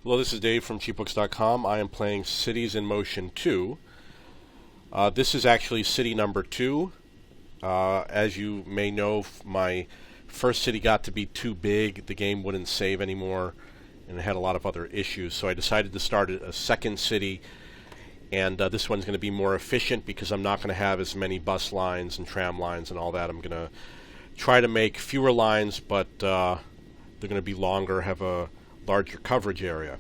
Hello, this is Dave from cheapbooks.com. I am playing Cities in Motion 2. This is actually city number 2. As you may know, my first city got to be too big. The game wouldn't save anymore, and it had a lot of other issues. So I decided to start a second city, and this one's going to be more efficient because I'm not going to have as many bus lines and tram lines and all that. I'm going to try to make fewer lines, but they're going to be longer, have a larger coverage area.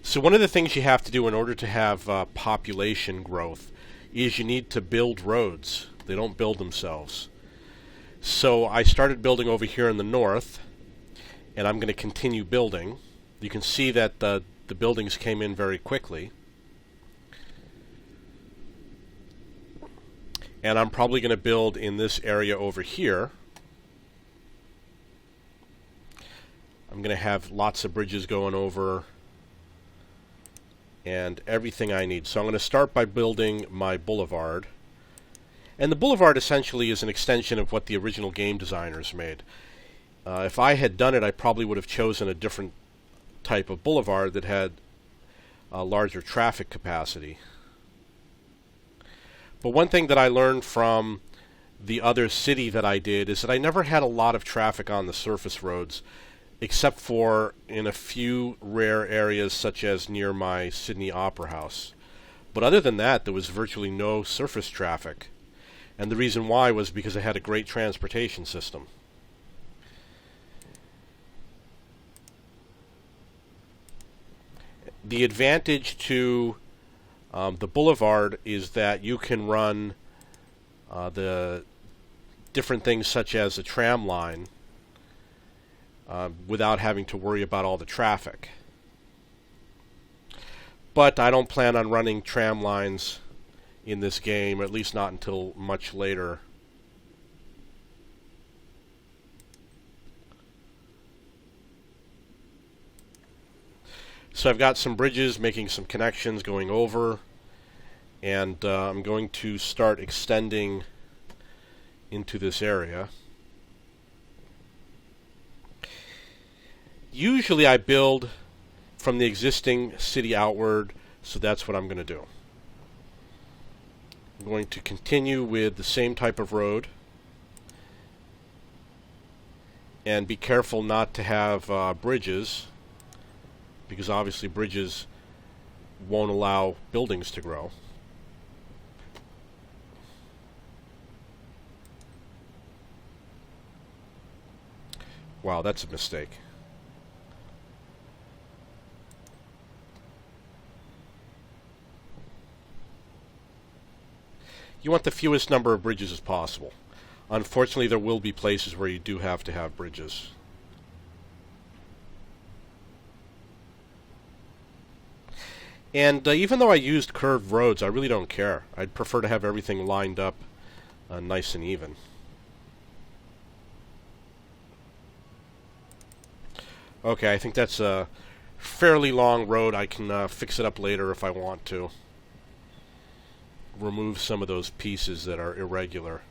So one of the things you have to do in order to have population growth is you need to build roads. They don't build themselves. So I started building over here in the north, and I'm going to continue building. You can see that the buildings came in very quickly. And I'm probably going to build in this area over here. I'm going to have lots of bridges going over and everything I need. So I'm going to start by building my boulevard. And the boulevard essentially is an extension of what the original game designers made. If I had done it, I probably would have chosen a different type of boulevard that had a larger traffic capacity. But one thing that I learned from the other city that I did is that I never had a lot of traffic on the surface roads, except for in a few rare areas such as near my Sydney Opera House. But other than that, there was virtually no surface traffic. And the reason why was because I had a great transportation system. The advantage to the boulevard is that you can run the different things such as a tram line without having to worry about all the traffic. But I don't plan on running tram lines in this game, at least not until much later. So I've got some bridges making some connections going over, and I'm going to start extending into this area. Usually I build from the existing city outward, so that's what I'm going to do. I'm going to continue with the same type of road and be careful not to have bridges, because obviously bridges won't allow buildings to grow. Wow, that's a mistake. You want the fewest number of bridges as possible. Unfortunately, there will be places where you do have to have bridges. And even though I used curved roads, I really don't care. I'd prefer to have everything lined up nice and even. Okay, I think that's a fairly long road. I can fix it up later if I want to. Remove some of those pieces that are irregular.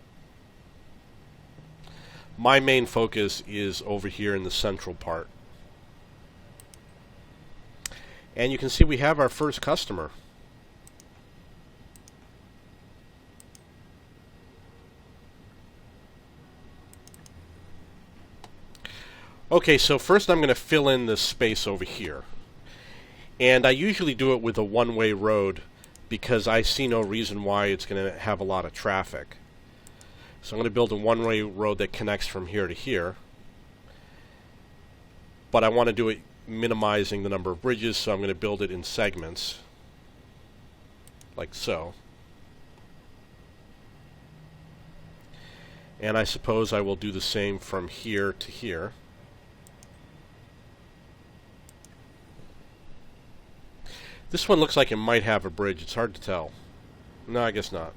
My main focus is over here in the central part. And you can see we have our first customer. Okay, so first I'm going to fill in this space over here. And I usually do it with a one-way road because I see no reason why it's going to have a lot of traffic. So I'm going to build a one-way road that connects from here to here. But I want to do it minimizing the number of bridges, so I'm going to build it in segments, like so. And I suppose I will do the same from here to here. This one looks like it might have a bridge. It's hard to tell. No, I guess not.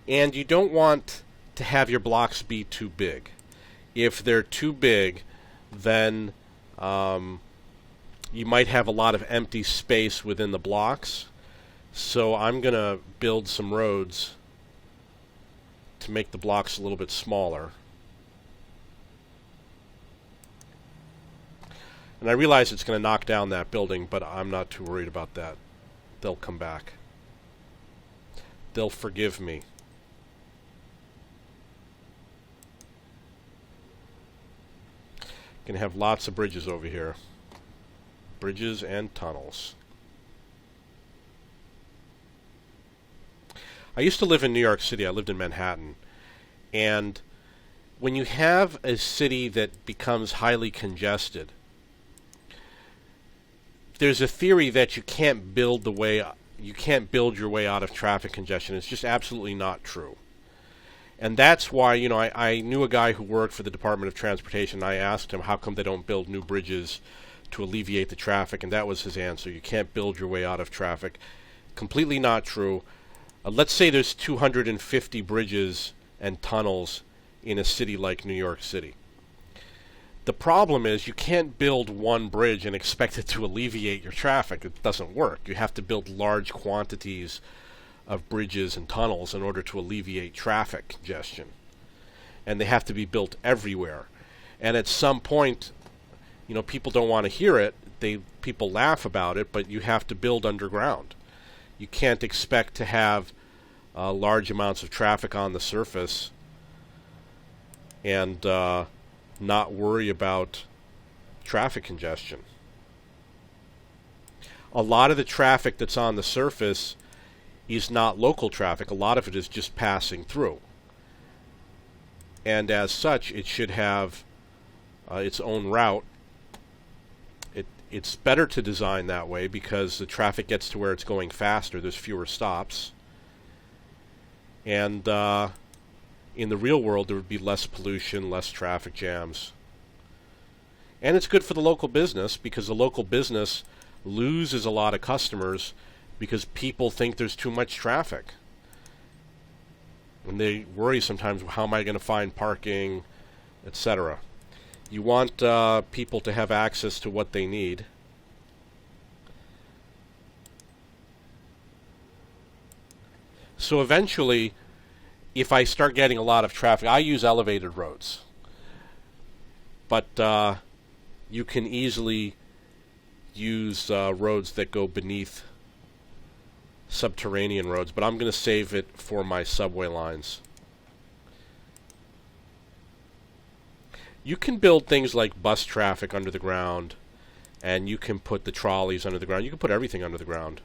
And you don't want to have your blocks be too big. If they're too big, then you might have a lot of empty space within the blocks. So I'm going to build some roads to make the blocks a little bit smaller. And I realize it's going to knock down that building, but I'm not too worried about that. They'll come back. They'll forgive me. Going to have lots of bridges over here. Bridges and tunnels. I used to live in New York City. I lived in Manhattan. And when you have a city that becomes highly congested, there's a theory that you can't build your way out of traffic congestion. It's just absolutely not true. And that's why, you know, I knew a guy who worked for the Department of Transportation. I asked him how come they don't build new bridges to alleviate the traffic, and that was his answer. You can't build your way out of traffic. Completely not true. Let's say there's 250 bridges and tunnels in a city like New York City. The problem is you can't build one bridge and expect it to alleviate your traffic. It doesn't work. You have to build large quantities of bridges and tunnels in order to alleviate traffic congestion. And they have to be built everywhere. And at some point, you know, people don't want to hear it. People laugh about it, but you have to build underground. You can't expect to have large amounts of traffic on the surface and not worry about traffic congestion. A lot of the traffic that's on the surface is not local traffic. A lot of it is just passing through. And as such, it should have its own route. It's better to design that way because the traffic gets to where it's going faster. There's fewer stops. And in the real world, there would be less pollution, less traffic jams. And it's good for the local business because the local business loses a lot of customers because people think there's too much traffic. And they worry sometimes, how am I going to find parking, etc. You want people to have access to what they need. So eventually, if I start getting a lot of traffic, I use elevated roads. But you can easily use roads that go beneath subterranean roads, but I'm going to save it for my subway lines. You can build things like bus traffic under the ground, and you can put the trolleys under the ground. You can put everything under the ground.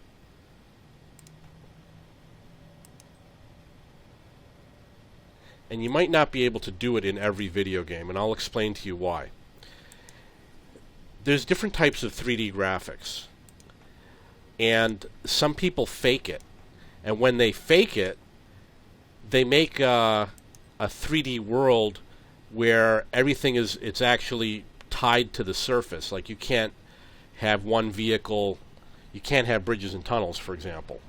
And you might not be able to do it in every video game, and I'll explain to you why. There's different types of 3D graphics. And some people fake it. And when they fake it, they make a 3D world where everything it's actually tied to the surface. Like you can't have one vehicle, you can't have bridges and tunnels, for example.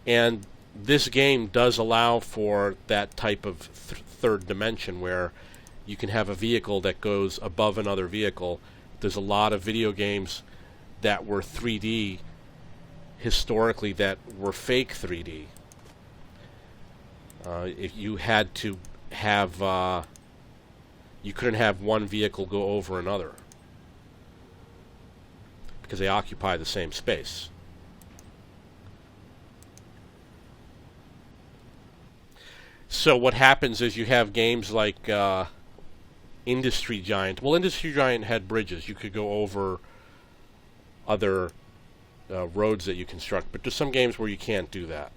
And this game does allow for that type of third dimension where you can have a vehicle that goes above another vehicle. There's a lot of video games that were 3D historically that were fake 3D. If you had to have, you couldn't have one vehicle go over another because they occupy the same space. So what happens is you have games like Industry Giant. Well, Industry Giant had bridges. You could go over other roads that you construct, but there's some games where you can't do that.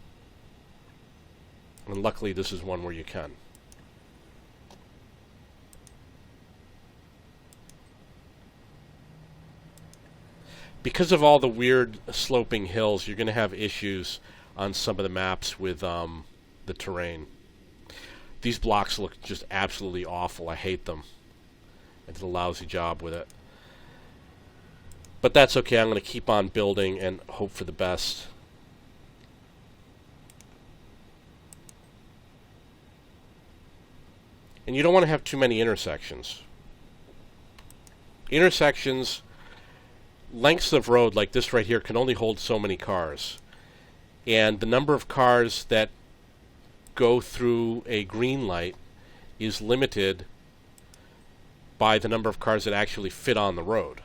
And luckily this is one where you can. Because of all the weird sloping hills, you're going to have issues on some of the maps with the terrain. These blocks look just absolutely awful. I hate them. I did a lousy job with it. But that's okay. I'm going to keep on building and hope for the best. And you don't want to have too many intersections. Intersections, lengths of road like this right here can only hold so many cars. And the number of cars that go through a green light is limited by the number of cars that actually fit on the road.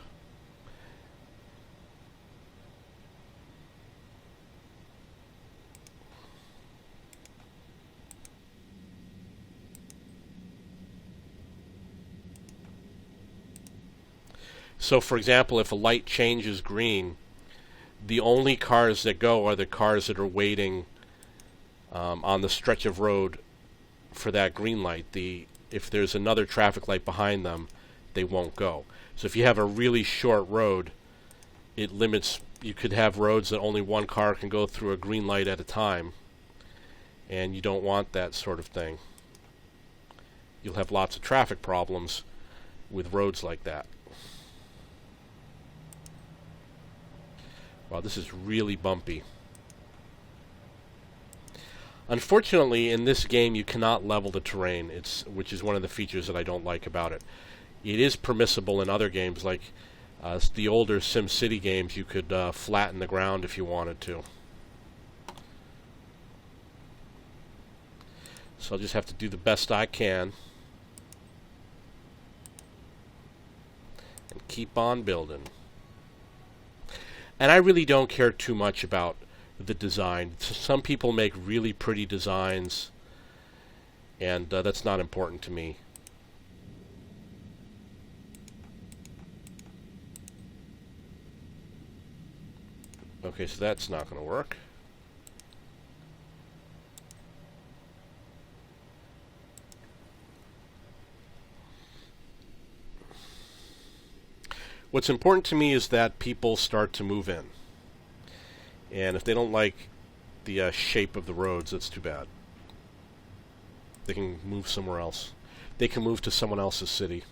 So, for example, if a light changes green, the only cars that go are the cars that are waiting on the stretch of road for that green light. If there's another traffic light behind them, they won't go. So if you have a really short road, it limits. You could have roads that only one car can go through a green light at a time, and you don't want that sort of thing. You'll have lots of traffic problems with roads like that. Wow, this is really bumpy. Unfortunately, in this game, you cannot level the terrain, which is one of the features that I don't like about it. It is permissible in other games, like the older SimCity games. You could flatten the ground if you wanted to. So I'll just have to do the best I can and keep on building. And I really don't care too much about the design. Some people make really pretty designs, and that's not important to me. Okay, so that's not going to work. What's important to me is that people start to move in. And if they don't like the shape of the roads, that's too bad. They can move somewhere else. They can move to someone else's city.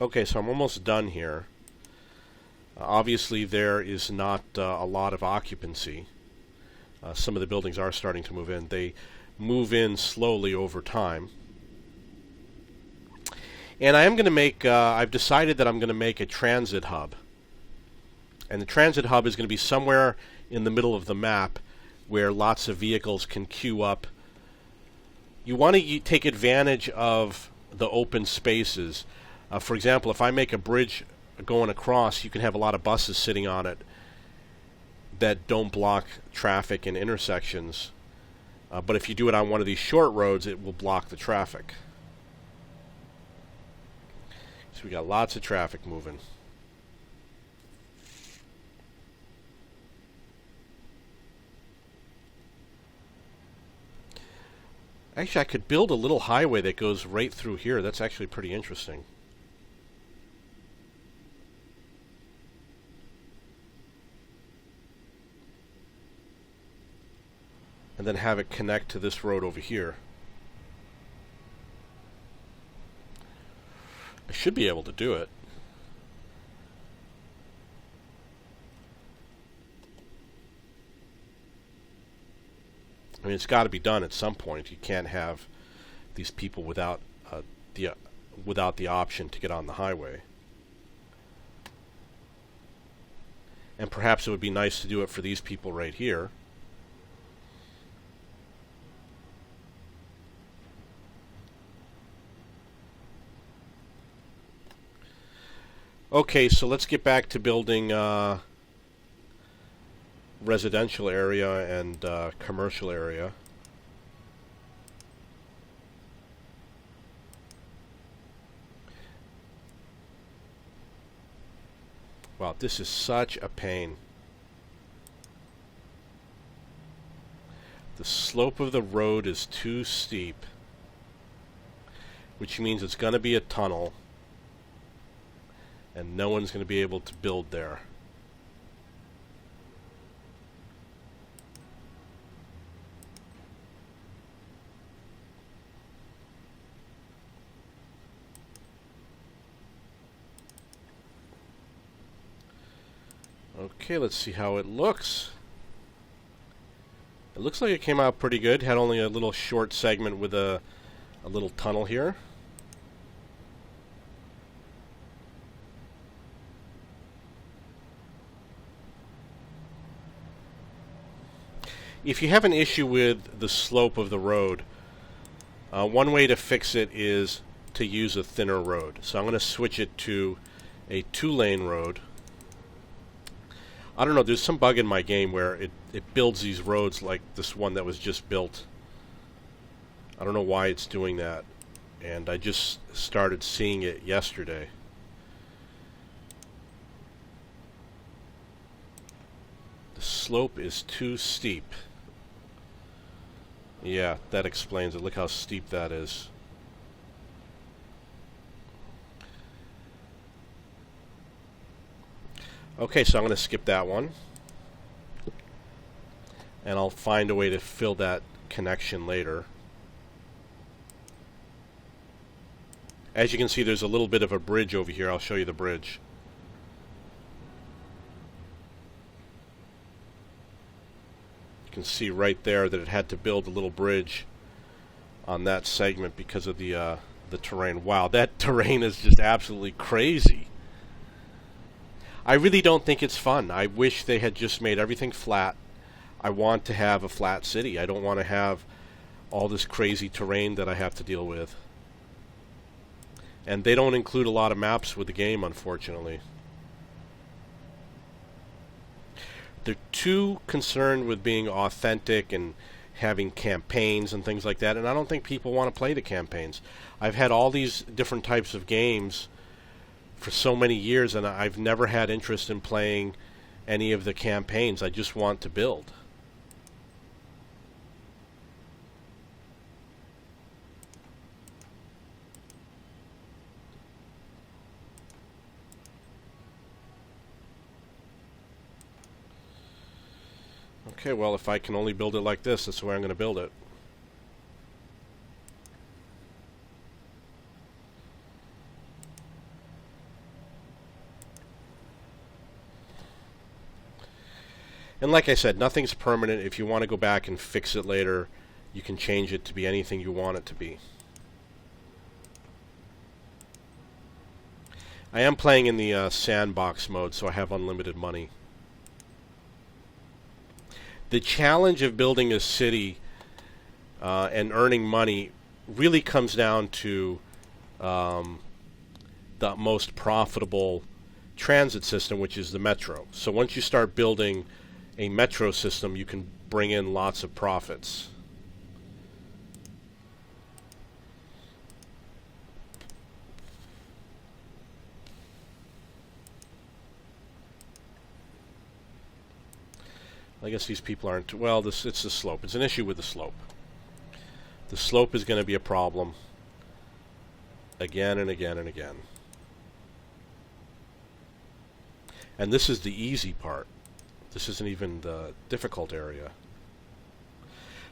Okay, so I'm almost done here. Obviously, there is not a lot of occupancy. Some of the buildings are starting to move in. They move in slowly over time. And I am going to make, I've decided that I'm going to make a transit hub. And the transit hub is going to be somewhere in the middle of the map where lots of vehicles can queue up. You want to take advantage of the open spaces. For example, if I make a bridge going across, you can have a lot of buses sitting on it that don't block traffic in intersections. But if you do it on one of these short roads, it will block the traffic. So we got lots of traffic moving. Actually, I could build a little highway that goes right through here. That's actually pretty interesting. And then have it connect to this road over here. I should be able to do it. I mean, it's got to be done at some point. You can't have these people without the option to get on the highway. And perhaps it would be nice to do it for these people right here. Okay, so let's get back to building residential area and commercial area. Wow, this is such a pain. The slope of the road is too steep, which means it's going to be a tunnel, and no one's going to be able to build there. Okay, let's see how it looks. It looks like it came out pretty good. Had only a little short segment with a little tunnel here. If you have an issue with the slope of the road, one way to fix it is to use a thinner road. So I'm going to switch it to a 2-lane road. I don't know, there's some bug in my game where it builds these roads like this one that was just built. I don't know why it's doing that, and I just started seeing it yesterday. The slope is too steep. Yeah, that explains it. Look how steep that is. Okay, so I'm going to skip that one. And I'll find a way to fill that connection later. As you can see, there's a little bit of a bridge over here. I'll show you the bridge. You can see right there that it had to build a little bridge on that segment because of the terrain. Wow, that terrain is just absolutely crazy. I really don't think it's fun. I wish they had just made everything flat. I want to have a flat city. I don't want to have all this crazy terrain that I have to deal with. And they don't include a lot of maps with the game, unfortunately. They're too concerned with being authentic and having campaigns and things like that, and I don't think people want to play the campaigns. I've had all these different types of games for so many years, and I've never had interest in playing any of the campaigns. I just want to build. Okay, well, if I can only build it like this, that's the way I'm going to build it. And like I said, nothing's permanent. If you want to go back and fix it later, you can change it to be anything you want it to be. I am playing in the sandbox mode, so I have unlimited money. The challenge of building a city and earning money really comes down to the most profitable transit system, which is the metro. So once you start building a metro system, you can bring in lots of profits. I guess these people aren't... Well, it's the slope. It's an issue with the slope. The slope is going to be a problem again and again and again. And this is the easy part. This isn't even the difficult area.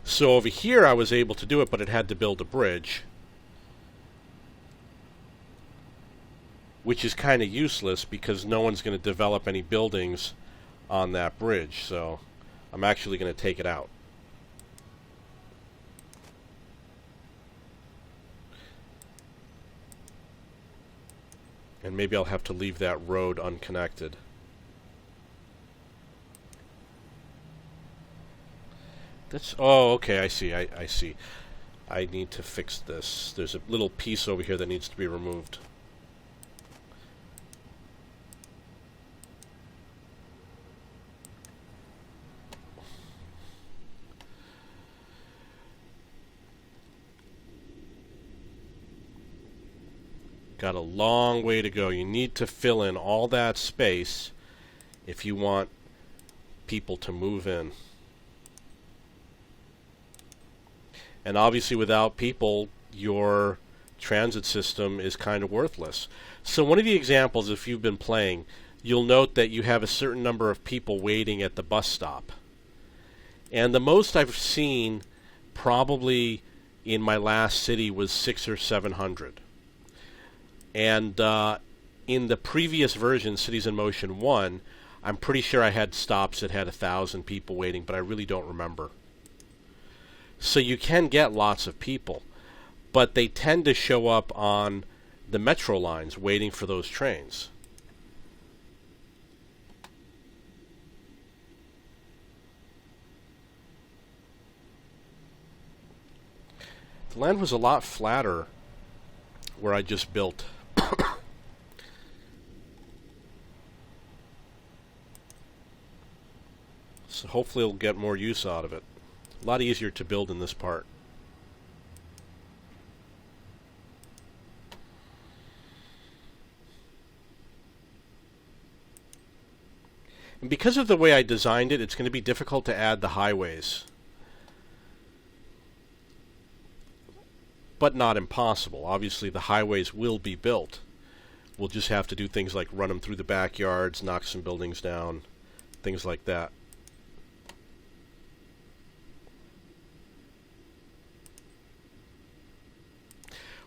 So over here I was able to do it, but it had to build a bridge, which is kind of useless because no one's going to develop any buildings on that bridge. So I'm actually going to take it out. And maybe I'll have to leave that road unconnected. That's... Oh, okay, I see, I see. I need to fix this. There's a little piece over here that needs to be removed. Got a long way to go. You need to fill in all that space if you want people to move in. And obviously without people, your transit system is kind of worthless. So one of the examples, if you've been playing, you'll note that you have a certain number of people waiting at the bus stop. And the most I've seen probably in my last city was 600 or 700. And in the previous version, Cities in Motion 1, I'm pretty sure I had stops that had 1,000 people waiting, but I really don't remember. So you can get lots of people, but they tend to show up on the metro lines waiting for those trains. The land was a lot flatter where I just built. So hopefully we'll get more use out of it. A lot easier to build in this part. And because of the way I designed it, it's going to be difficult to add the highways. But not impossible. Obviously the highways will be built. We'll just have to do things like run them through the backyards, knock some buildings down, things like that.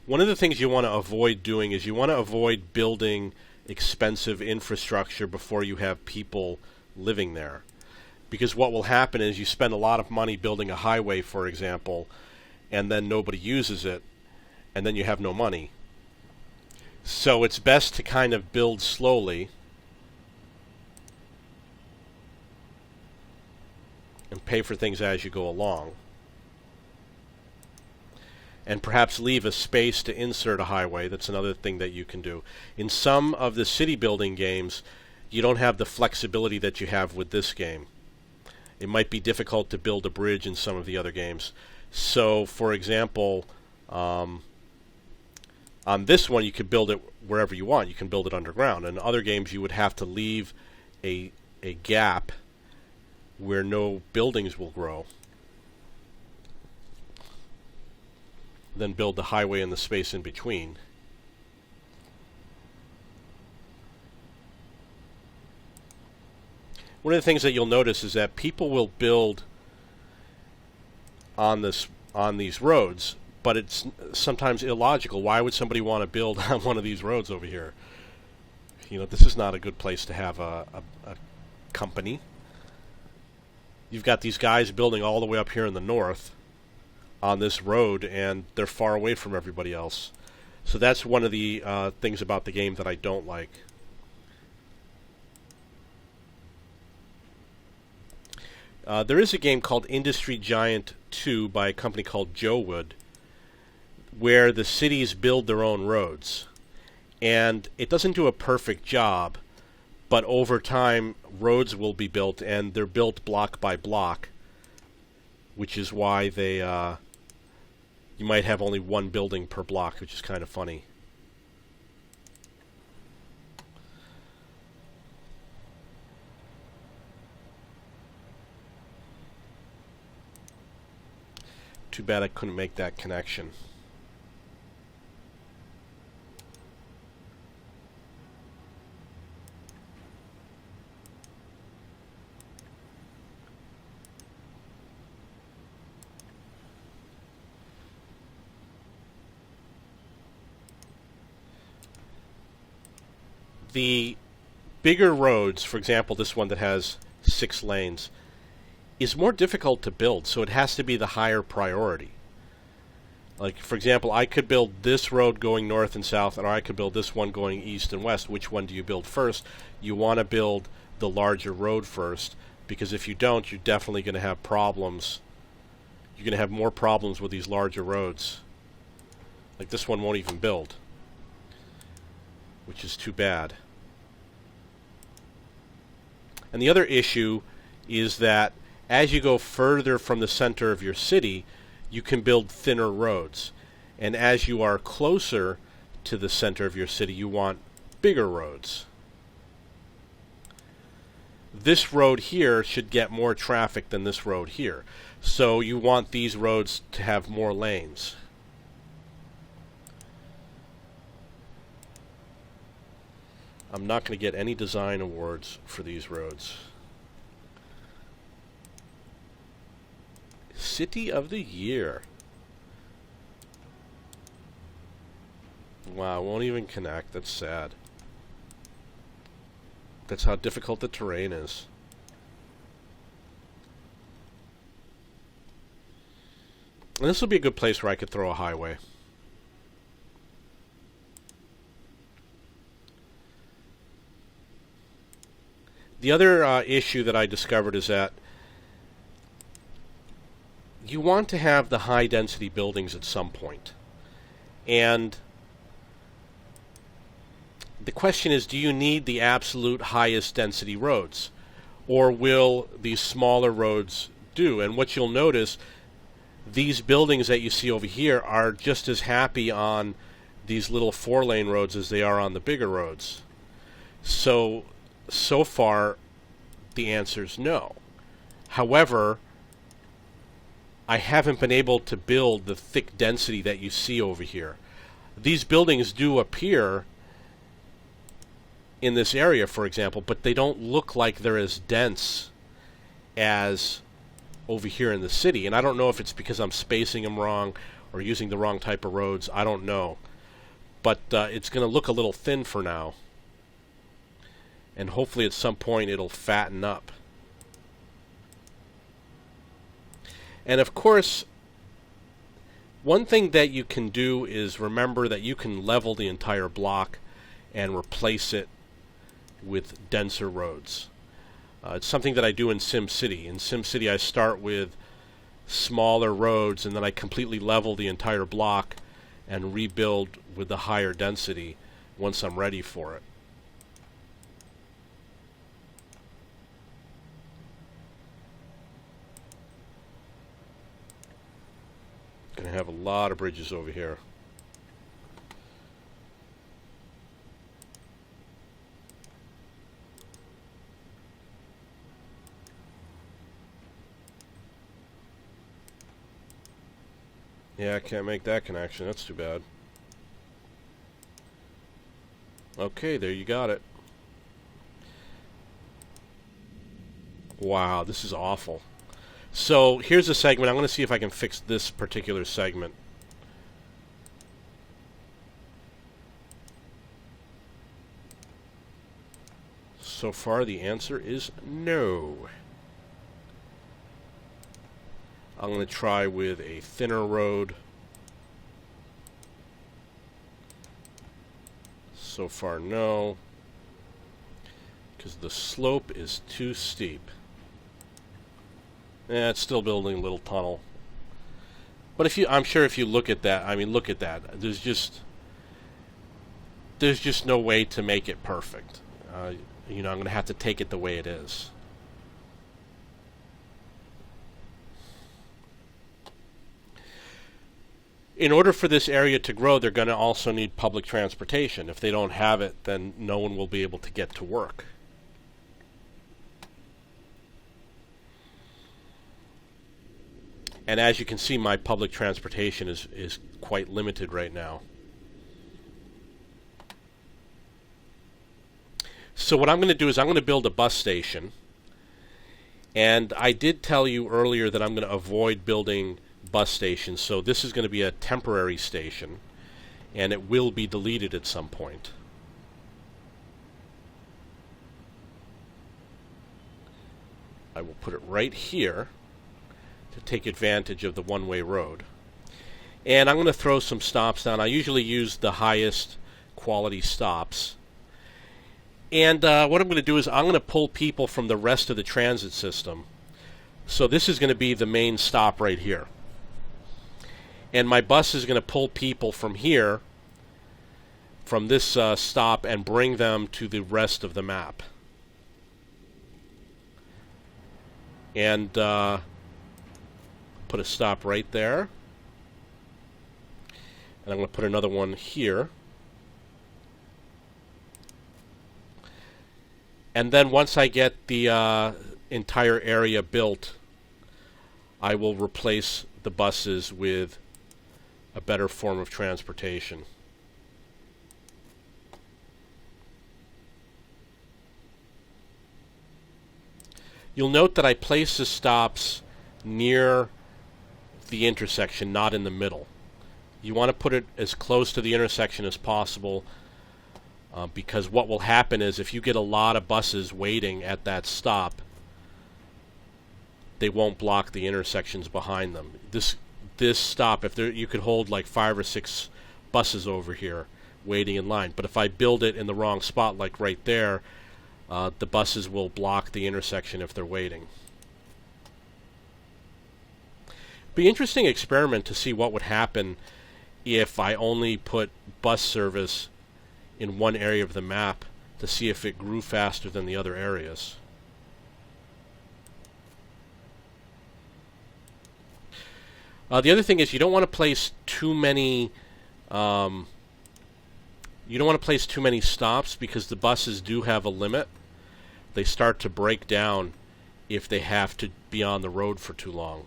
One of the things you want to avoid doing is you want to avoid building expensive infrastructure before you have people living there. Because what will happen is you spend a lot of money building a highway, for example, and then nobody uses it, and then you have no money. So it's best to kind of build slowly and pay for things as you go along. And perhaps leave a space to insert a highway. That's another thing that you can do. In some of the city building games, you don't have the flexibility that you have with this game. It might be difficult to build a bridge in some of the other games. So, for example, on this one you could build it wherever you want. You can build it underground. In other games you would have to leave a gap where no buildings will grow. Then build the highway in the space in between. One of the things that you'll notice is that people will build on these roads, but it's sometimes illogical. Why would somebody want to build on one of these roads over here? You know, this is not a good place to have a company. You've got these guys building all the way up here in the north on this road, and they're far away from everybody else. So that's one of the things about the game that I don't like. There is a game called Industry Giant 2 by a company called Jowood, where the cities build their own roads. And it doesn't do a perfect job, but over time roads will be built, and they're built block by block, which is why they you might have only one building per block, which is kind of funny. Too bad I couldn't make that connection. The bigger roads, for example, this one that has 6 lanes, is more difficult to build, so it has to be the higher priority. Like, for example, I could build this road going north and south, or I could build this one going east and west. Which one do you build first? You want to build the larger road first, because if you don't, you're definitely going to have problems. You're going to have more problems with these larger roads. Like, this one won't even build, which is too bad. And the other issue is that as you go further from the center of your city, you can build thinner roads. And as you are closer to the center of your city, you want bigger roads. This road here should get more traffic than this road here. So you want these roads to have more lanes. I'm not going to get any design awards for these roads. City of the Year. Wow, won't even connect. That's sad. That's how difficult the terrain is. And this will be a good place where I could throw a highway. The other issue that I discovered is that you want to have the high density buildings at some point. And the question is, do you need the absolute highest density roads? Or will these smaller roads do? And what you'll notice, these buildings that you see over here are just as happy on these little 4-lane roads as they are on the bigger roads. So far, the answer is no. However, I haven't been able to build the thick density that you see over here. These buildings do appear in this area, for example, but they don't look like they're as dense as over here in the city. And I don't know if it's because I'm spacing them wrong or using the wrong type of roads. I don't know. But it's going to look a little thin for now. And hopefully at some point it'll fatten up. And of course, one thing that you can do is remember that you can level the entire block and replace it with denser roads. It's something that I do in SimCity. In SimCity I start with smaller roads and then I completely level the entire block and rebuild with the higher density once I'm ready for it. Gonna have a lot of bridges over here. Yeah, I can't make that connection. That's too bad. Okay, there you got it. Wow, this is awful. So here's a segment. I'm going to see if I can fix this particular segment. So far the answer is no. I'm going to try with a thinner road. So far no, because the slope is too steep. Yeah, it's still building a little tunnel. But I'm sure if you look at that, I mean, look at that. There's just no way to make it perfect. You know, I'm going to have to take it the way it is. In order for this area to grow, they're going to also need public transportation. If they don't have it, then no one will be able to get to work. And as you can see, my public transportation is quite limited right now. So what I'm going to do is I'm going to build a bus station. And I did tell you earlier that I'm going to avoid building bus stations. So this is going to be a temporary station. And it will be deleted at some point. I will put it right here to take advantage of the one-way road. And I'm going to throw some stops down. I usually use the highest quality stops. And what I'm going to do is I'm going to pull people from the rest of the transit system. So this is going to be the main stop right here. And my bus is going to pull people from here, from this stop, and bring them to the rest of the map. And put a stop right there. And I'm going to put another one here. And then once I get the entire area built, I will replace the buses with a better form of transportation. You'll note that I place the stops near the intersection, not in the middle. You want to put it as close to the intersection as possible. because what will happen is if you get a lot of buses waiting at that stop, they won't block the intersections behind them. This stop, if you could hold like 5 or 6 buses over here waiting in line, but if I build it in the wrong spot, like right there, the buses will block the intersection if they're waiting. Be an interesting experiment to see what would happen if I only put bus service in one area of the map to see if it grew faster than the other areas. The other thing is you don't want to place too many stops, because the buses do have a limit. They start to break down if they have to be on the road for too long,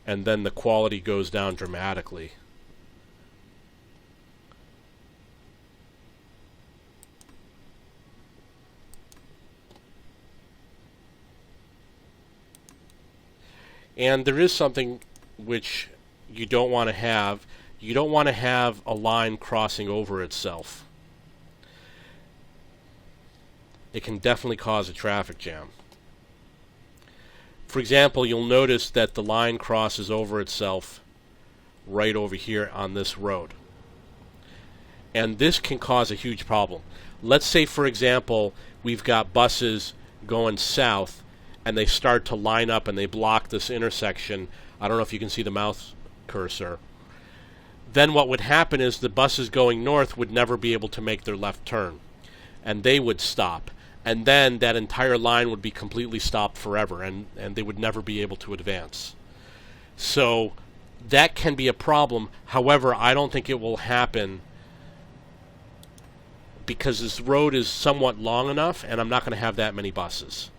and then the quality goes down dramatically. And there is something which you don't want to have. You don't want to have a line crossing over itself. It can definitely cause a traffic jam. For example, you'll notice that the line crosses over itself right over here on this road. And this can cause a huge problem. Let's say, for example, we've got buses going south and they start to line up and they block this intersection. I don't know if you can see the mouse cursor. Then what would happen is the buses going north would never be able to make their left turn, and they would stop. And then that entire line would be completely stopped forever, and they would never be able to advance. So that can be a problem. However, I don't think it will happen because this road is somewhat long enough, and I'm not going to have that many buses.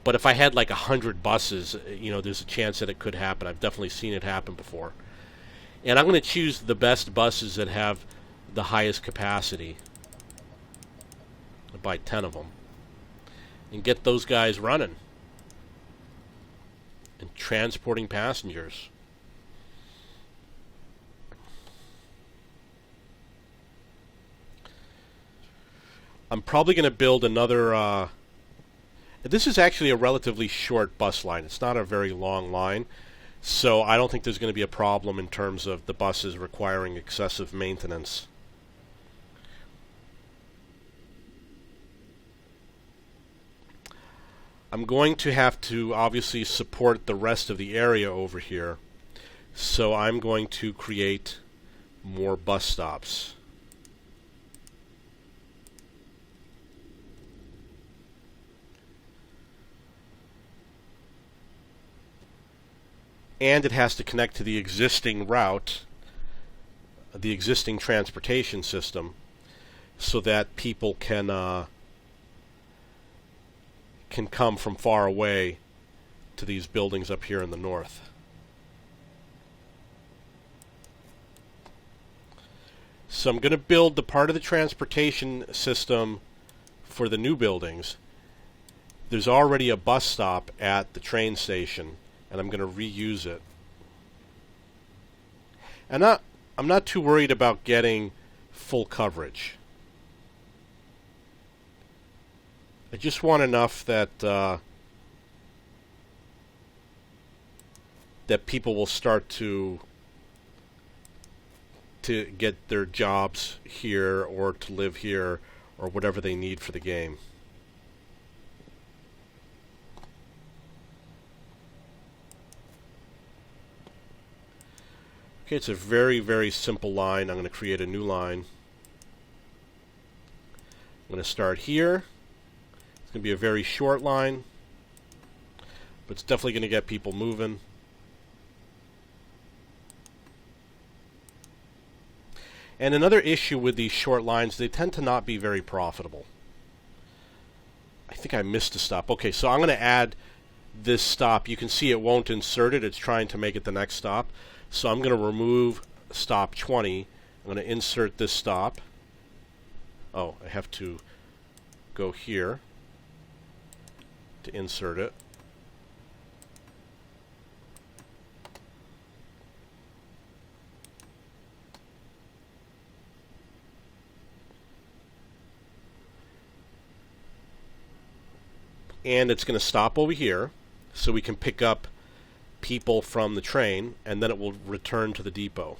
But if I had like 100 buses, there's a chance that it could happen. I've definitely seen it happen before. And I'm going to choose the best buses that have the highest capacity. I'll buy 10 of them. And get those guys running. And transporting passengers. I'm probably going to build another... This is actually a relatively short bus line. It's not a very long line, so I don't think there's going to be a problem in terms of the buses requiring excessive maintenance. I'm going to have to obviously support the rest of the area over here, so I'm going to create more bus stops. And it has to connect to the existing route, the existing transportation system, so that people can come from far away to these buildings up here in the north. So I'm going to build the part of the transportation system for the new buildings. There's already a bus stop at the train station, and I'm going to reuse it. And I'm not too worried about getting full coverage. I just want enough that that people will start to get their jobs here or to live here or whatever they need for the game. Okay, it's a very, very simple line. I'm going to create a new line. I'm going to start here. It's going to be a very short line, but it's definitely going to get people moving. And another issue with these short lines, they tend to not be very profitable. I think I missed a stop. Okay, so I'm going to add this stop. You can see it won't insert it. It's trying to make it the next stop. So I'm going to remove stop 20. I'm going to insert this stop. Oh, I have to go here to insert it. and it's going to stop over here so we can pick up people from the train, and then it will return to the depot.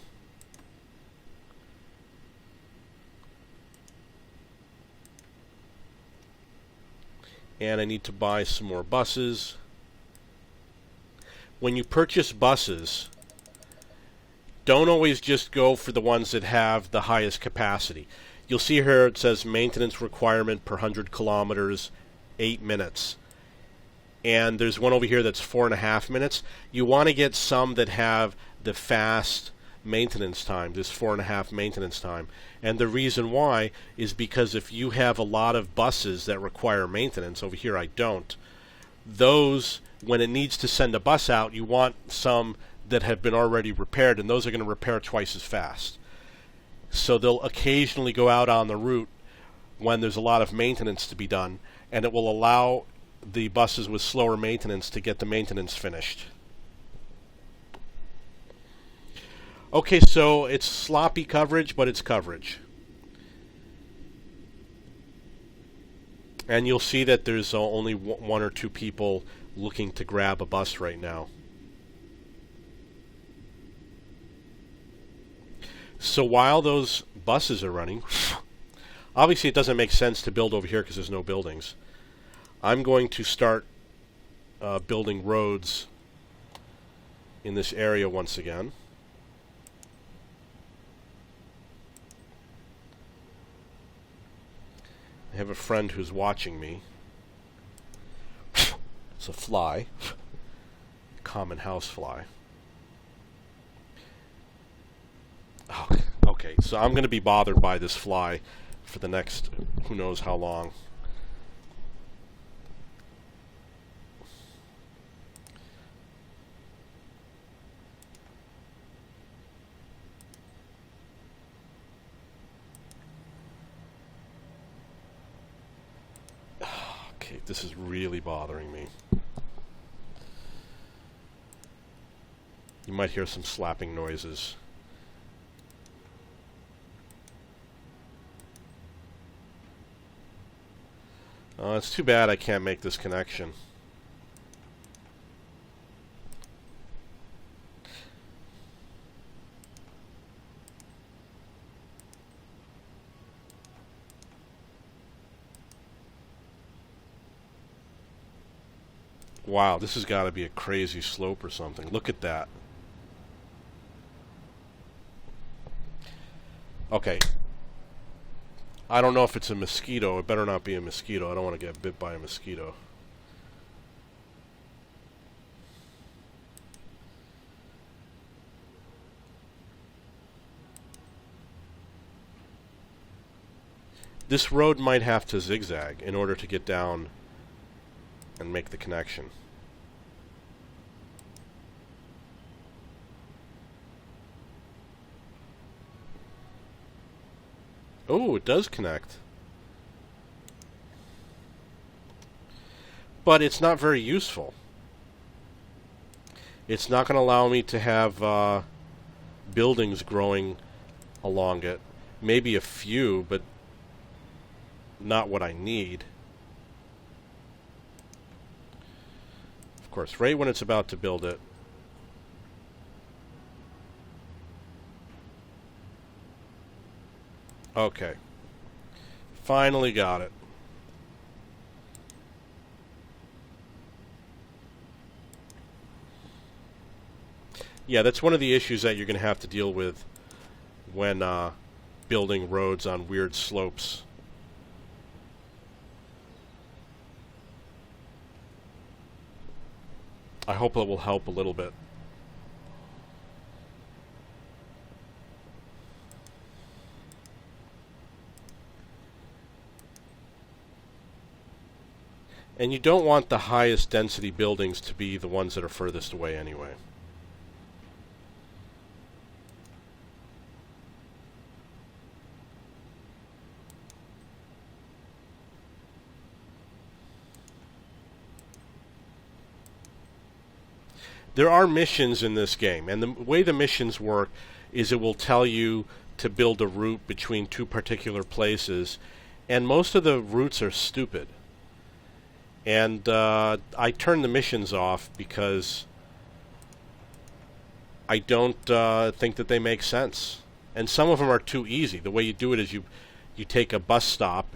And I need to buy some more buses. When you purchase buses, don't always just go for the ones that have the highest capacity. You'll see here it says maintenance requirement per 100 kilometers, 8 minutes. And there's one over here that's 4.5 minutes. You want to get some that have the fast maintenance time, this 4.5 maintenance time. And the reason why is because if you have a lot of buses that require maintenance, over here I don't, those, when it needs to send a bus out, you want some that have been already repaired, and those are going to repair twice as fast. So they'll occasionally go out on the route when there's a lot of maintenance to be done, and it will allow the buses with slower maintenance to get the maintenance finished. Okay, so it's sloppy coverage, but it's coverage. And you'll see that there's only one or two people looking to grab a bus right now. So while those buses are running, obviously it doesn't make sense to build over here because there's no buildings. I'm going to start building roads in this area once again. I have a friend who's watching me. It's a fly. Common house fly. Okay, so I'm going to be bothered by this fly for the next who knows how long. Okay, this is really bothering me. You might hear some slapping noises. It's too bad I can't make this connection. Wow, this has got to be a crazy slope or something. Look at that. Okay. I don't know if it's a mosquito. It better not be a mosquito. I don't want to get bit by a mosquito. This road might have to zigzag in order to get down and make the connection. Oh, it does connect. But it's not very useful. It's not going to allow me to have buildings growing along it. Maybe a few, but not what I need. Of course, right when it's about to build it. Okay. Finally got it. Yeah, that's one of the issues that you're going to have to deal with when building roads on weird slopes. I hope it will help a little bit. And you don't want the highest density buildings to be the ones that are furthest away anyway. There are missions in this game, and the way the missions work is it will tell you to build a route between two particular places, and most of the routes are stupid. And I turn the missions off because I don't think that they make sense. And some of them are too easy. The way you do it is you take a bus stop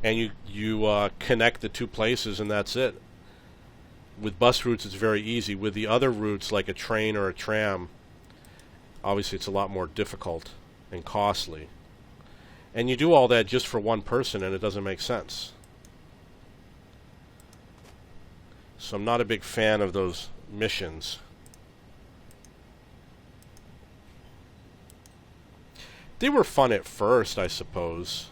and you connect the two places, and that's it. With bus routes, it's very easy. With the other routes, like a train or a tram, obviously it's a lot more difficult and costly. And you do all that just for one person, and it doesn't make sense. So I'm not a big fan of those missions. They were fun at first, I suppose.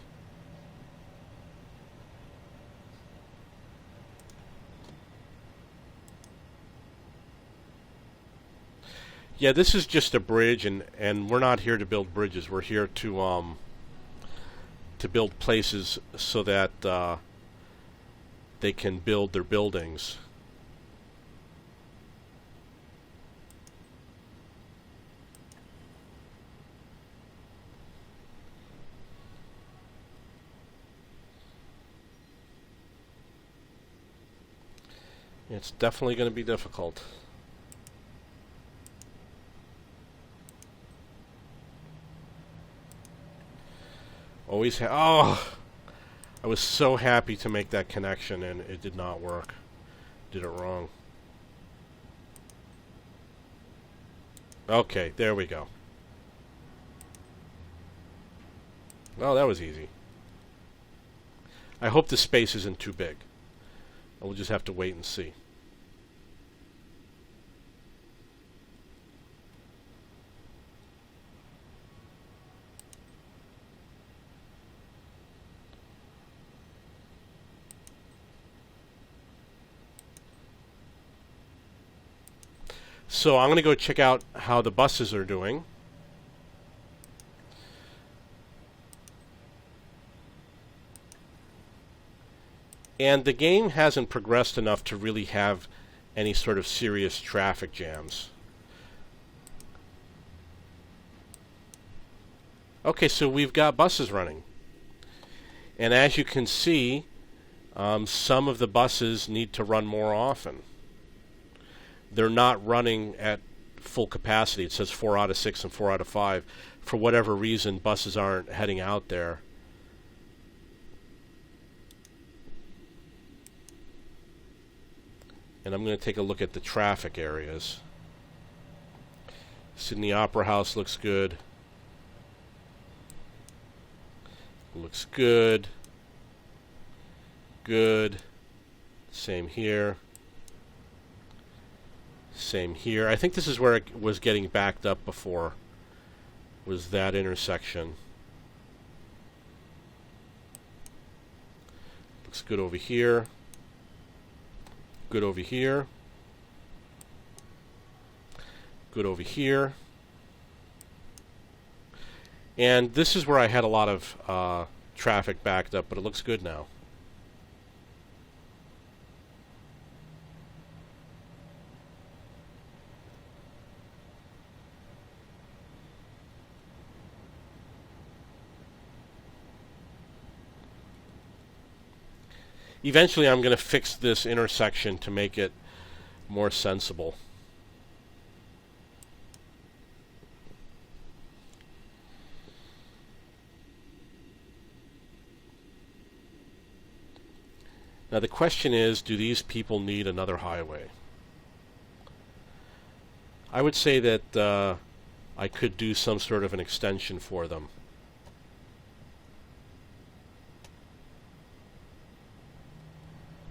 Yeah, this is just a bridge, and we're not here to build bridges. We're here to build places so that they can build their buildings. It's definitely going to be difficult. Always oh! I was so happy to make that connection, and it did not work. Did it wrong. Okay, there we go. Oh, that was easy. I hope the space isn't too big. We'll just have to wait and see. So I'm going to go check out how the buses are doing. And the game hasn't progressed enough to really have any sort of serious traffic jams. Okay, so we've got buses running. And as you can see, some of the buses need to run more often. They're not running at full capacity. It says 4 out of 6 and 4 out of 5. For whatever reason, buses aren't heading out there. And I'm going to take a look at the traffic areas. Sydney Opera House looks good. Looks good. Good. Same here. Same here. I think this is where it was getting backed up before. Was that intersection. Looks good over here. Good over here. Good over here. And this is where I had a lot of traffic backed up, but it looks good now. Eventually I'm going to fix this intersection to make it more sensible. Now the question is, do these people need another highway? I would say that I could do some sort of an extension for them.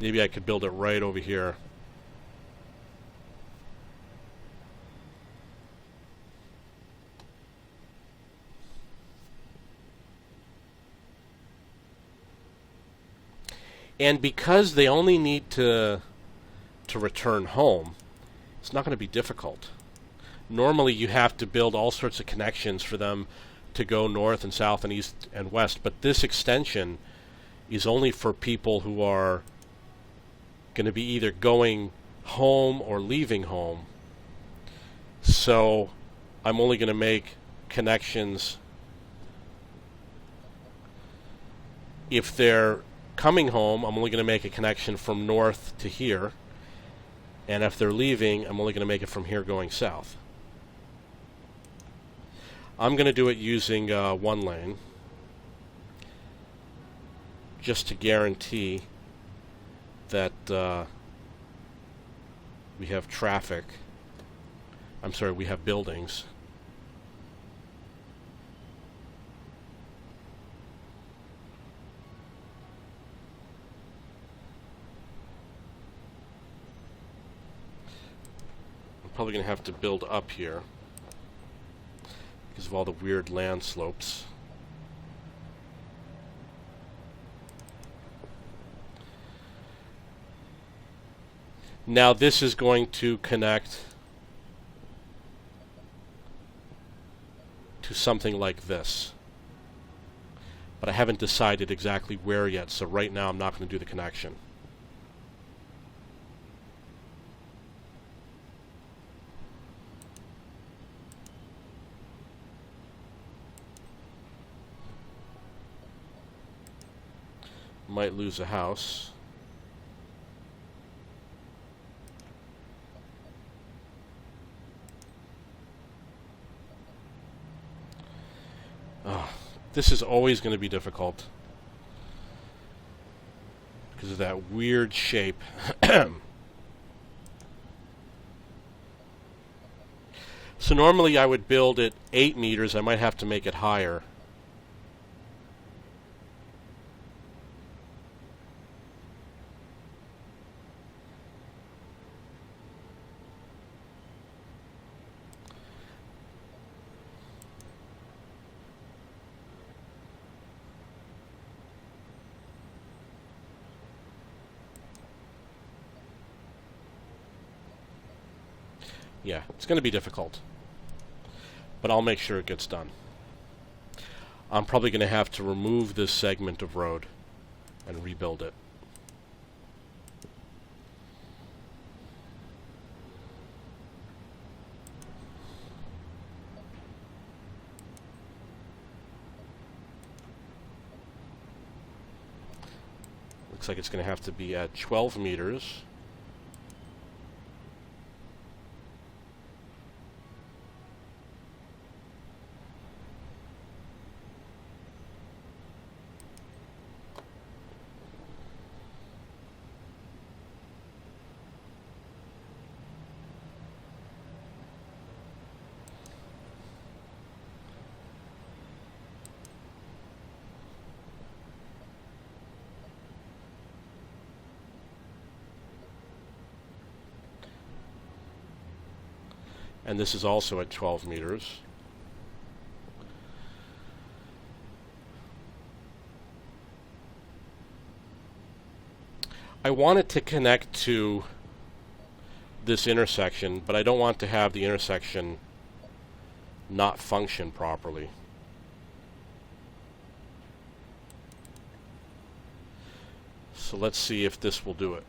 Maybe I could build it right over here. And because they only need to return home, it's not going to be difficult. Normally you have to build all sorts of connections for them to go north and south and east and west, but this extension is only for people who are going to be either going home or leaving home. So I'm only going to make connections If they're coming home, I'm only going to make a connection from north to here. And if they're leaving, I'm only going to make it from here going south. I'm going to do it using one lane, just to guarantee that we have traffic. I'm sorry, we have buildings. I'm probably going to have to build up here because of all the weird land slopes. Now this is going to connect to something like this. But I haven't decided exactly where yet, so right now I'm not going to do the connection. Might lose a house. This is always going to be difficult because of that weird shape. So normally I would build it 8 meters. I might have to make it higher. Yeah, it's going to be difficult, but I'll make sure it gets done. I'm probably going to have to remove this segment of road and rebuild it. Looks like it's going to have to be at 12 meters. And this is also at 12 meters. I want it to connect to this intersection, but I don't want to have the intersection not function properly. So let's see if this will do it.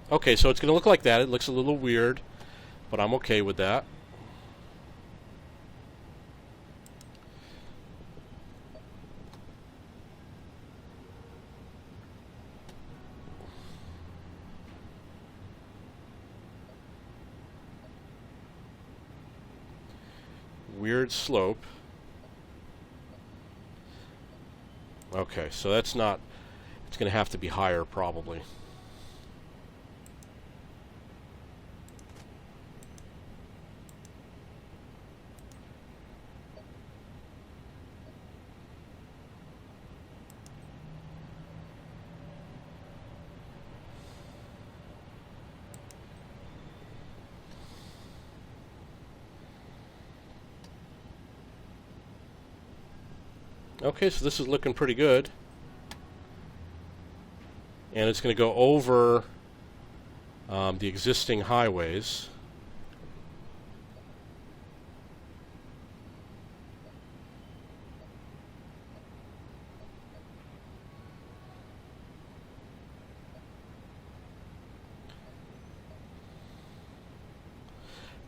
Okay, so it's going to look like that. It looks a little weird, but I'm okay with that. Weird slope. Okay, so that's not... It's going to have to be higher, probably. Okay, so this is looking pretty good. And it's going to go over the existing highways.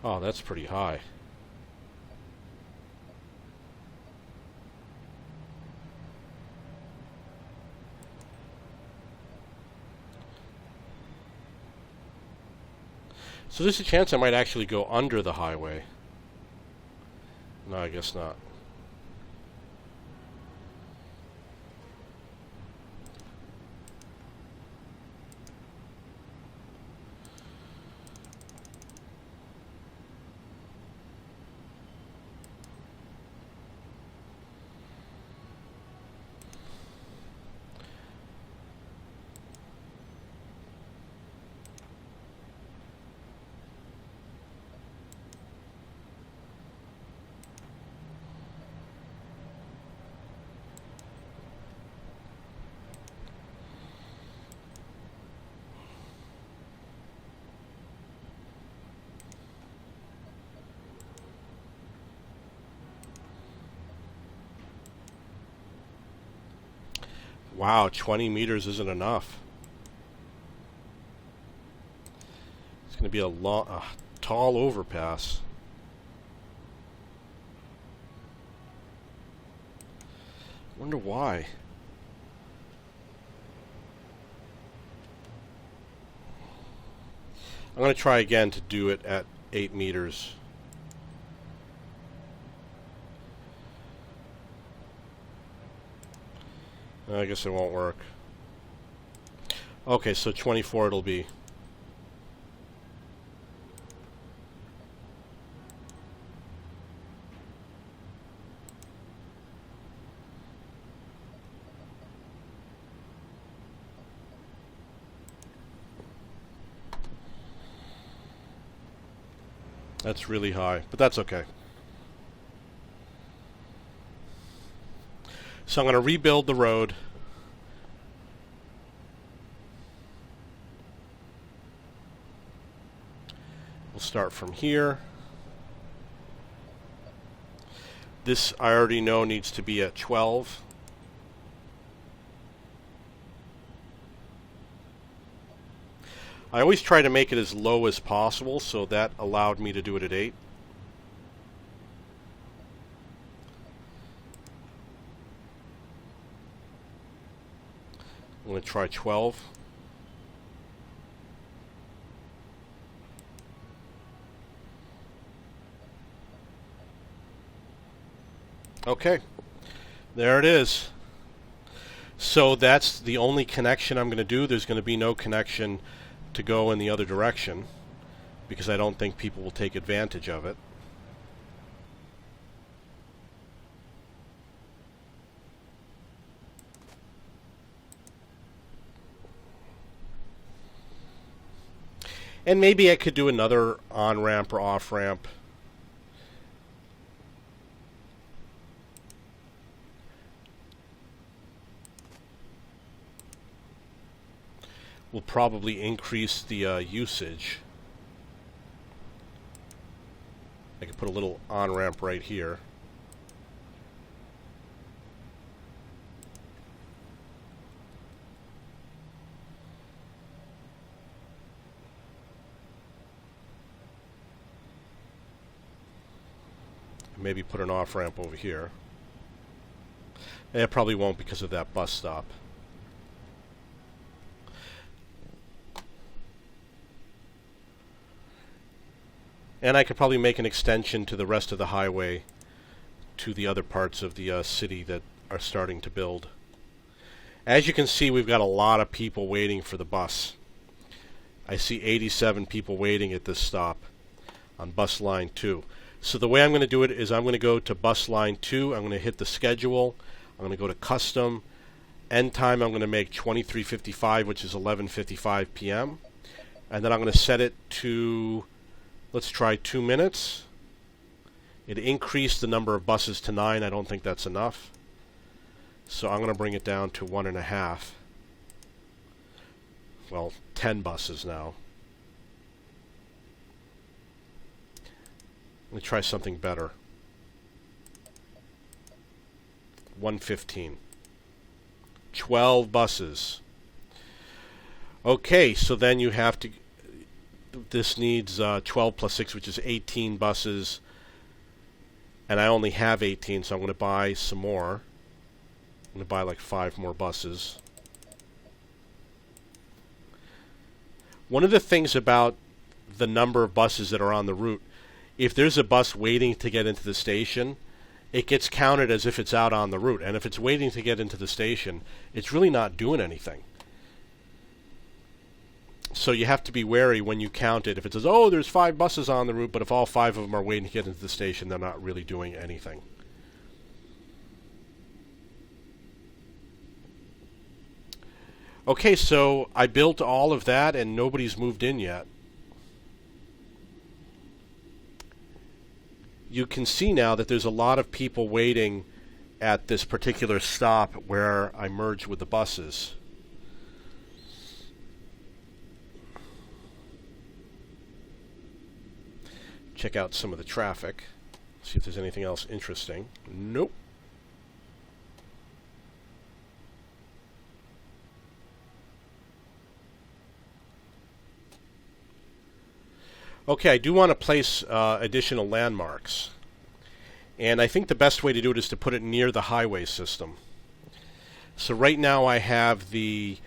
Oh, that's pretty high. So there's a chance I might actually go under the highway. No, I guess not. Wow, 20 meters isn't enough. It's going to be a tall overpass. Wonder why. I'm going to try again to do it at 8 meters. I guess it won't work. Okay, so 24 it'll be. That's really high, but that's okay. So I'm going to rebuild the road. We'll start from here. This I already know needs to be at 12. I always try to make it as low as possible, so that allowed me to do it at 8. I'm going to try 12. Okay, there it is. So that's the only connection I'm going to do. There's going to be no connection to go in the other direction because I don't think people will take advantage of it. And maybe I could do another on-ramp or off-ramp. Will probably increase the usage. I could put a little on-ramp right here. Maybe put an off-ramp over here. It probably won't because of that bus stop. And I could probably make an extension to the rest of the highway to the other parts of the city that are starting to build. As you can see, we've got a lot of people waiting for the bus. I see 87 people waiting at this stop on bus line 2. So the way I'm going to do it is I'm going to go to bus line 2. I'm going to hit the schedule. I'm going to go to custom. End time I'm going to make 23:55, which is 11:55 p.m. And then I'm going to set it to, let's try 2 minutes. It increased the number of buses to 9. I don't think that's enough. So I'm going to bring it down to 1.5. Well, 10 buses now. Let me try something better. 1:15. 12 buses. Okay, so then you have to, this needs 12 plus 6, which is 18 buses. And I only have 18, so I'm going to buy some more. I'm going to buy like 5 more buses. One of the things about the number of buses that are on the route. If there's a bus waiting to get into the station, it gets counted as if it's out on the route. And if it's waiting to get into the station, it's really not doing anything. So you have to be wary when you count it. If it says, oh, there's 5 buses on the route, but if all 5 of them are waiting to get into the station, they're not really doing anything. Okay, so I built all of that and nobody's moved in yet. You can see now that there's a lot of people waiting at this particular stop where I merged with the buses. Check out some of the traffic. See if there's anything else interesting. Nope. Okay, I do want to place additional landmarks. And I think the best way to do it is to put it near the highway system. So right now I have the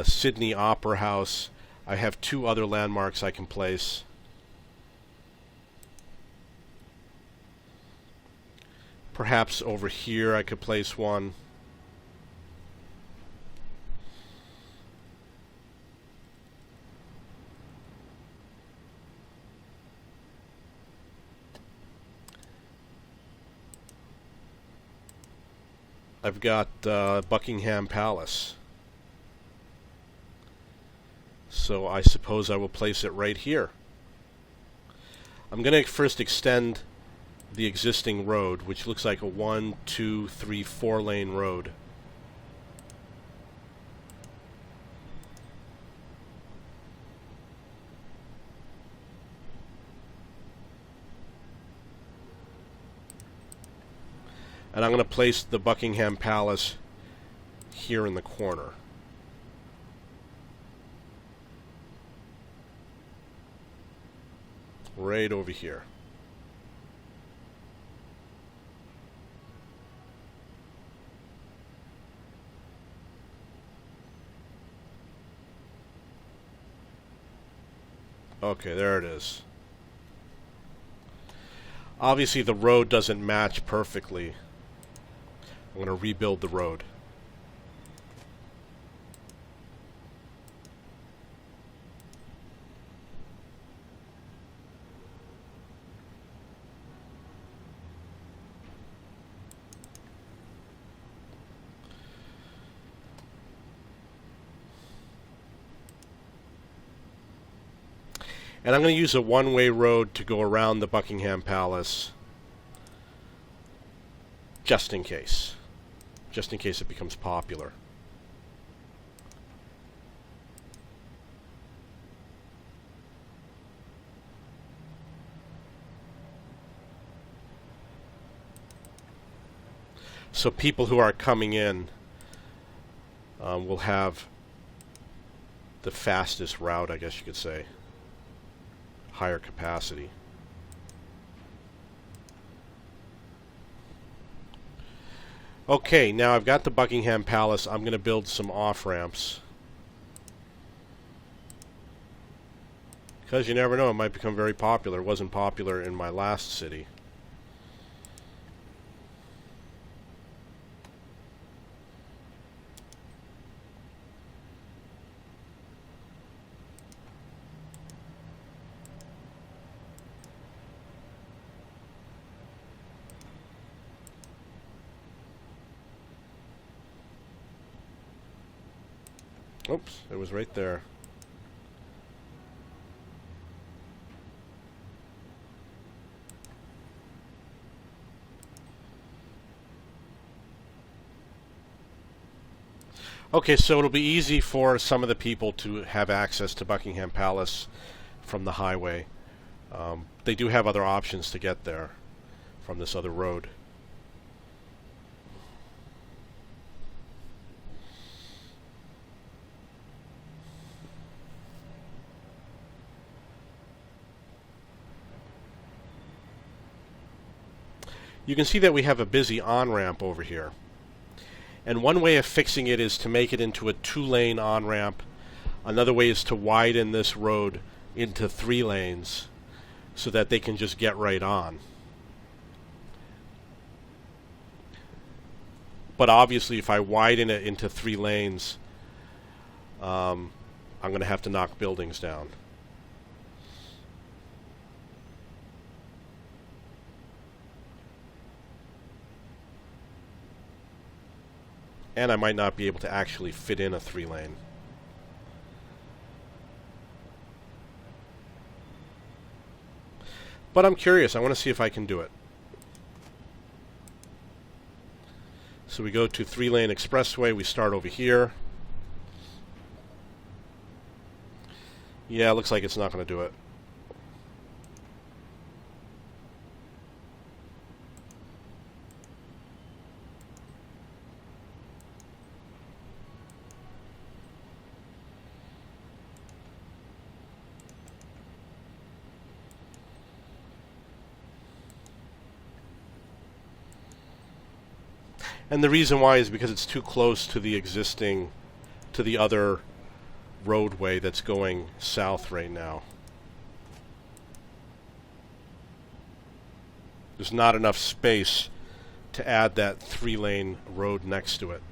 Sydney Opera House. I have 2 other landmarks I can place. Perhaps over here I could place one. I've got Buckingham Palace. So I suppose I will place it right here. I'm going to first extend the existing road, which looks like a 1, 2, 3, 4 lane road. And I'm going to place the Buckingham Palace here in the corner. Right over here. Okay, there it is. Obviously the road doesn't match perfectly. I'm going to rebuild the road. And I'm going to use a one-way road to go around the Buckingham Palace, just in case it becomes popular. So people who are coming in will have the fastest route, I guess you could say. Higher capacity. Okay, now I've got the Buckingham Palace. I'm going to build some off-ramps. Because you never know, it might become very popular. It wasn't popular in my last city. Oops, it was right there. Okay, so it'll be easy for some of the people to have access to Buckingham Palace from the highway. They do have other options to get there from this other road. You can see that we have a busy on-ramp over here. And one way of fixing it is to make it into a 2-lane on-ramp. Another way is to widen this road into 3 lanes so that they can just get right on. But obviously if I widen it into 3 lanes, I'm going to have to knock buildings down. And I might not be able to actually fit in a 3 lane. But I'm curious. I want to see if I can do it. So we go to 3 lane expressway. We start over here. Yeah, it looks like it's not going to do it. And the reason why is because it's too close to the existing, to the other roadway that's going south right now. There's not enough space to add that 3 lane road next to it.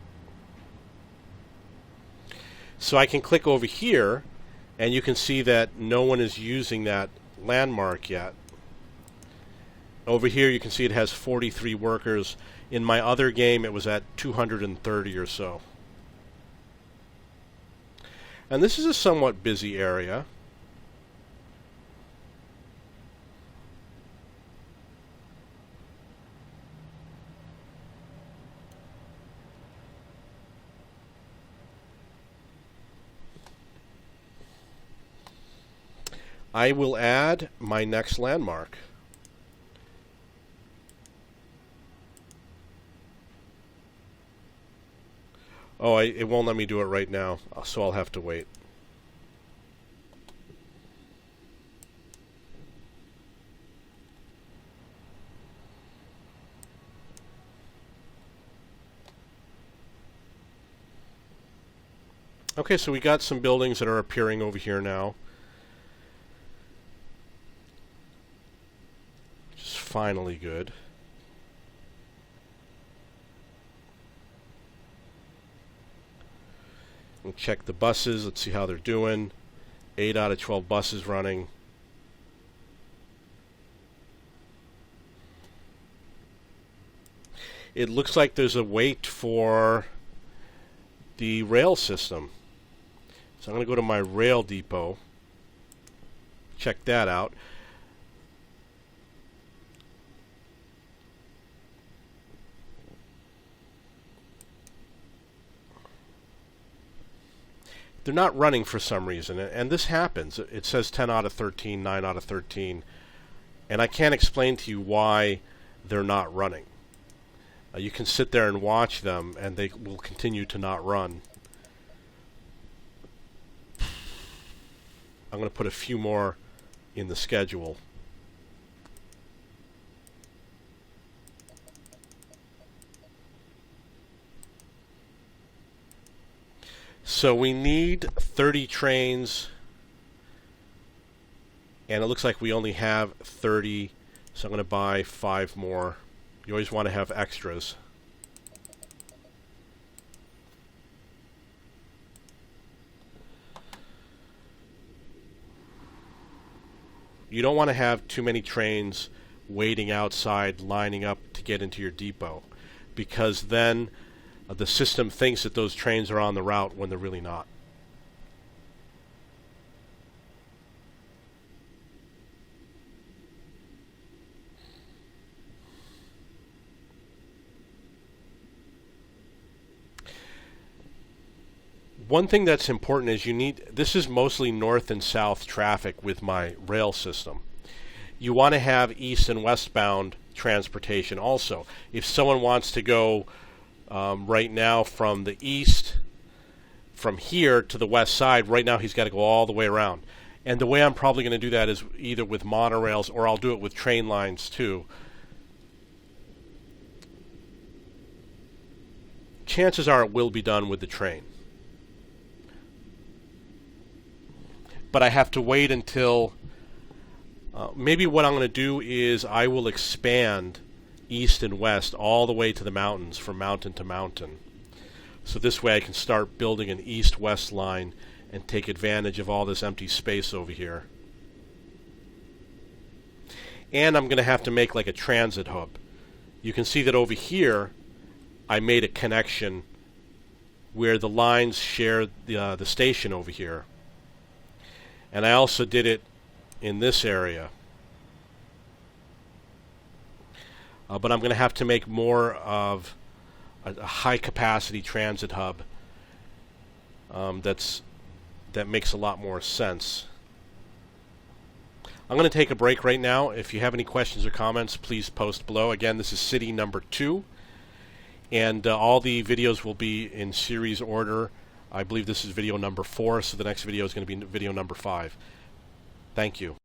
So I can click over here and you can see that no one is using that landmark yet. Over here you can see it has 43 workers. In my other game it was at 230 or so. And this is a somewhat busy area. I will add my next landmark. Oh, it won't let me do it right now, so I'll have to wait. Okay, so we got some buildings that are appearing over here now. Which is finally good. We'll check the buses. Let's see how they're doing. 8 out of 12 buses running. It looks like there's a wait for the rail system. So I'm going to go to my rail depot. Check that out. They're not running for some reason, and this happens. It says 10 out of 13, 9 out of 13, and I can't explain to you why they're not running. You can sit there and watch them, and they will continue to not run. I'm going to put a few more in the schedule. So we need 30 trains, and it looks like we only have 30, so I'm going to buy 5 more. You always want to have extras. You don't want to have too many trains waiting outside, lining up to get into your depot, because then the system thinks that those trains are on the route when they're really not. One thing that's important is this is mostly north and south traffic with my rail system. You want to have east and westbound transportation also. If someone wants to go right now from the east, from here to the west side, right now he's got to go all the way around. And the way I'm probably going to do that is either with monorails or I'll do it with train lines too. Chances are it will be done with the train. but I have to wait until maybe what I'm going to do is I will expand east and west all the way to the mountains, from mountain to mountain. So this way I can start building an east-west line and take advantage of all this empty space over here. And I'm going to have to make like a transit hub. You can see that over here I made a connection where the lines share the station over here. And I also did it in this area. But I'm going to have to make more of a high-capacity transit hub that makes a lot more sense. I'm going to take a break right now. If you have any questions or comments, please post below. Again, this is city number 2, and all the videos will be in series order. I believe this is video number 4, so the next video is going to be video number 5. Thank you.